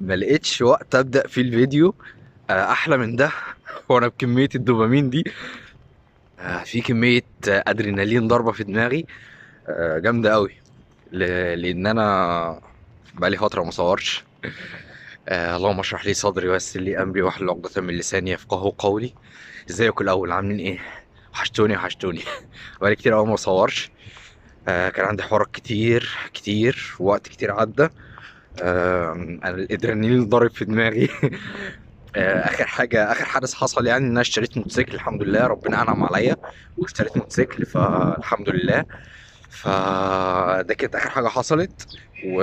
ما لقيتش وقت ابدا فيه الفيديو احلى من ده. وانا بكميه الدوبامين دي، في كميه ادرينالين ضاربه في دماغي، جامده قوي. لان انا بقالي فتره ما صورش. اللهم اشرح لي صدري ويسر لي امري واحلل عقدة من لساني يفقهوا قولي. ازيكم الاول، عاملين ايه؟ وحشتوني وحشتوني. بقالي كتير قوي ما صورش. كان عندي حوارات كتير كتير، وقت كتير عدى. انا الادرينالين ضارب في دماغي. اخر حاجه، اخر حدث حصل يعني ان انا اشتريت موتوسيكل، الحمد لله ربنا انعم عليا واشتريت موتوسيكل، فالحمد لله. فده كانت اخر حاجه حصلت. و...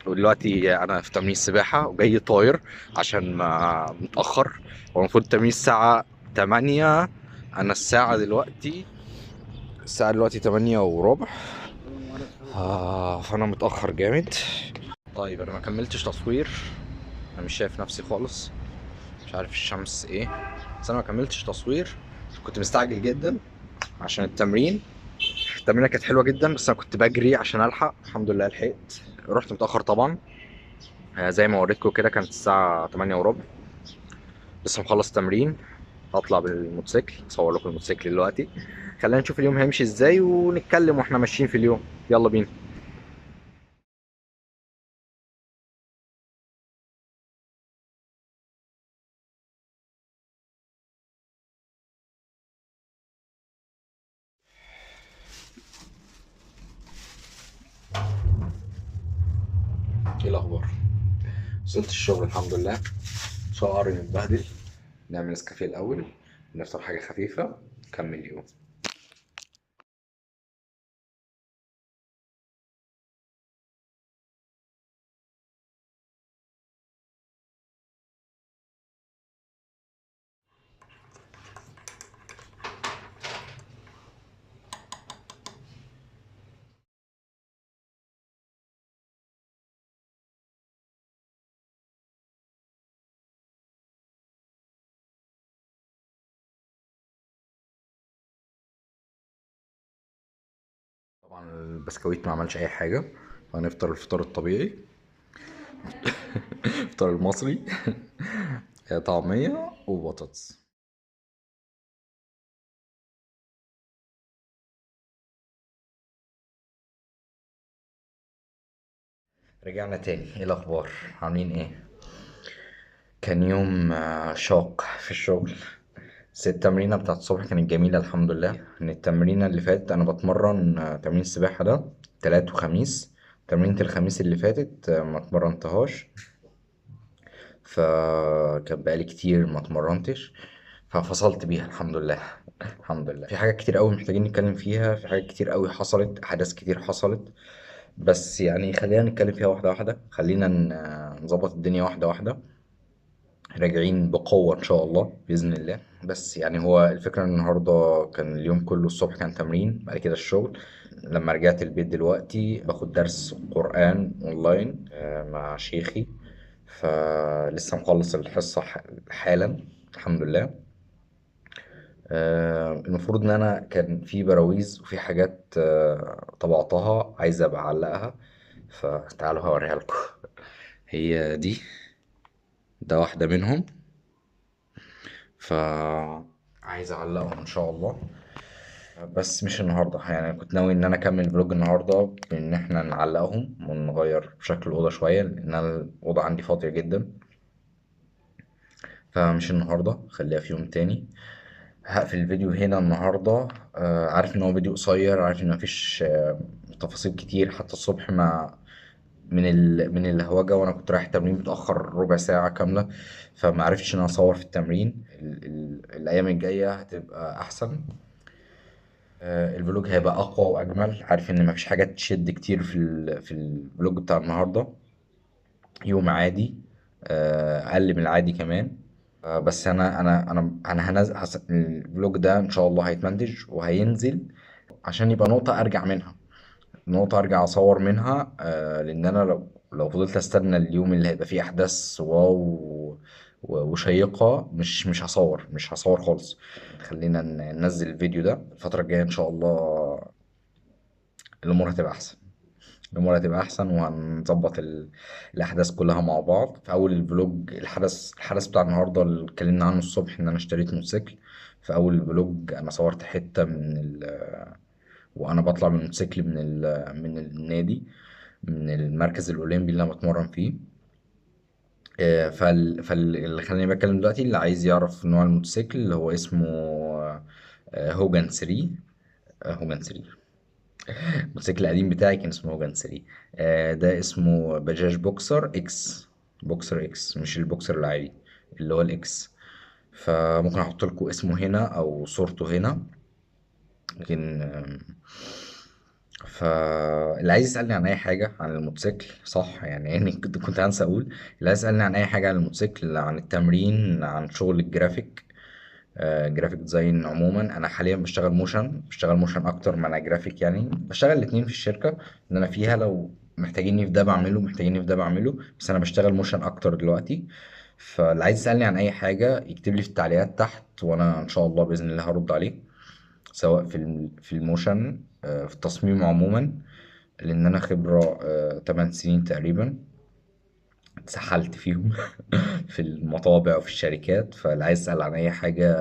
ودلوقتي انا في تمرين سباحه وجاي طاير عشان ما متاخر. هو المفروض التمرين الساعه 8. انا الساعه دلوقتي 8 وربع. فانا متاخر جامد. طيب انا ما كملتش تصوير، انا مش شايف نفسي خالص، مش عارف الشمس ايه. بس انا ما كملتش تصوير، كنت مستعجل جدا عشان التمرينه كانت حلوه جدا، بس انا كنت بجري عشان الحق. الحمد لله لحقت. رحت متاخر طبعا. زي ما وريتكم كده كانت الساعه 8 وربع. لسه مخلص تمرين. هطلع بالموتوسيكل اصور لكم الموتوسيكل دلوقتي. خلينا نشوف اليوم هيمشي ازاي ونتكلم واحنا ماشيين في اليوم. يلا بينا. ايه الاخبار؟ وصلت الشغل الحمد لله. شعري متبهدل. نعمل نسكافيه الاول، نفطر حاجه خفيفه، نكمل اليوم. طبعا البسكويت ما عملش اي حاجه، هنفطر الفطار الطبيعي. الفطار المصري. طعميه وبطاطس. رجعنا تاني، ايه الاخبار؟ عاملين ايه؟ كان يوم شاق في الشغل. بس التمرينة بتاعت الصبح كانت جميلة الحمد لله. ان التمرينة اللي فاتت انا بتمرن تمرين السباحة ده تلات وخميس. تمرينة الخميس اللي فاتت ما اتمرنتهاش، فكان بقالي كتير ما اتمرنتش، ففصلت بيها الحمد لله. الحمد لله. في حاجات كتير قوي محتاجين نتكلم فيها، في حاجات كتير قوي حصلت، احداث كتير حصلت. بس يعني خلينا نتكلم فيها واحدة واحدة، خلينا نظبط الدنيا واحدة واحدة. راجعين بقوة إن شاء الله بإذن الله. بس يعني هو الفكرة إن النهاردة كان اليوم كله، الصبح كان تمرين، بعد كده الشغل. لما رجعت البيت دلوقتي باخد درس قرآن أونلاين مع شيخي. فلسه مخلص الحصة حالا. الحمد لله. المفروض إن أنا كان في براويز وفي حاجات طبعتها عايز أبقى أعلقها، فتعالوا هوريها لكم. هي دي، ده واحدة منهم. ف عايز اعلقهم ان شاء الله، بس مش النهارده. يعني أنا كنت ناوي ان انا اكمل فلوج النهارده بان احنا نعلقهم ونغير شكل الاوضه شويه، لان انا الاوضه عندي فاضيه جدا. فمش النهارده، خليها في يوم تاني. هقفل الفيديو هنا النهارده. عارف ان هو فيديو قصير، عارف ان مفيش تفاصيل كتير. حتى الصبح ما من الهوجة، وانا كنت رايح التمرين متأخر ربع ساعة كاملة، فما عرفتش ان انا اصور في التمرين. الايام الجاية هتبقى احسن. الفلوج هيبقى اقوى واجمل. عارف ان مفيش حاجات تشد كتير في الفلوج بتاع النهاردة. يوم عادي، اقل من العادي كمان. بس انا الفلوج ده ان شاء الله هيتمنتج وهينزل عشان يبقى نقطة ارجع منها، نقطة ارجع اصور منها. لان انا لو فضلت استنى اليوم اللي هيبقى فيه احداث واو وشيقة، مش هصور خالص. خلينا ننزل الفيديو ده الفترة الجاية ان شاء الله، الامور هتبقى احسن. الأمور هتبقى أحسن، وهنظبط الأحداث كلها مع بعض. في أول الفلوج الحدث بتاع النهاردة اللي اتكلمنا عنه الصبح، إن أنا اشتريت موتوسيكل. في أول الفلوج أنا صورت حتة وأنا بطلع من الموتوسيكل من النادي، من المركز الأولمبي اللي أنا بتمرن فيه. فاللي خلاني بتكلم دلوقتي، اللي عايز يعرف نوع الموتوسيكل اللي هو اسمه هوجان 3. هوجان 3. الموتوسيكل القديم بتاعي كان اسمه هوجان 3. ده اسمه بجاج بوكسر اكس. بوكسر اكس، مش البوكسر العادي، اللي هو الاكس. فممكن احط لكم اسمه هنا او صورته هنا. لكن فاللي عايز يسألني عن أي حاجة عن الموتوسيكل، صح يعني كنت هنسى أقول. اللي عايز يسألني عن أي حاجة عن الموتوسيكل، عن التمرين، عن شغل الجرافيك، جرافيك ديزاين عموما. أنا حاليا بشتغل موشن أكتر ما أنا جرافيك، يعني بشتغل الاتنين في الشركة اللي أنا فيها. لو محتاجيني في ده بعمله، محتاجيني في ده بعمله، بس أنا بشتغل موشن أكتر دلوقتي. فاللي عايز يسألني عن أي حاجة يكتب لي في التعليقات تحت، وأنا إن شاء الله بإذن الله هرد عليه. سواء في الموشن، في التصميم عموما، لان انا خبرة 8 سنين تقريبا اتسحلت فيهم في المطابع وفي الشركات. فاللي عايز يسأل عن اي حاجة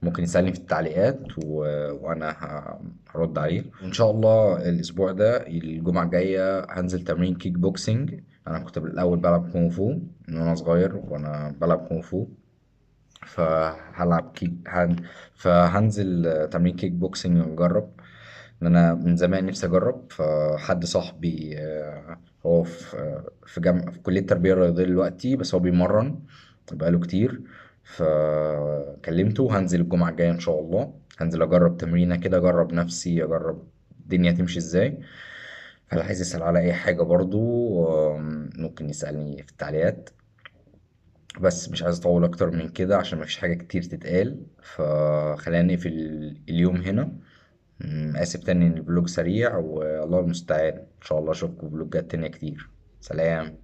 ممكن يسألني في التعليقات وانا هرد عليه. وان شاء الله الاسبوع ده الجمعة الجاية هنزل تمرين كيك بوكسينج. انا كنت الاول بلعب كونغ فو من وانا صغير، وانا بلعب كونغ فو. فهلعب كيك هن... فهنزل تمرين كيك بوكسينج نجرب. ان انا من زمان نفسي اجرب. فحد صاحبي هو في كلية التربية الرياضية دلوقتي، بس هو بيمرن بقاله كتير. فكلمته هنزل الجمعة الجاية ان شاء الله. هنزل اجرب تمرينة كده، اجرب نفسي، اجرب الدنيا تمشي ازاي. فاللي عايز يسأل على اي حاجة برضو ممكن يسألني في التعليقات. بس مش عايز اطول اكتر من كده عشان مفيش حاجة كتير تتقال، فخلينا نقفل اليوم هنا. آسف تاني إن الفلوج سريع، والله المستعان. إن شاء الله أشوفكم فلوجات تانية كتير. سلام.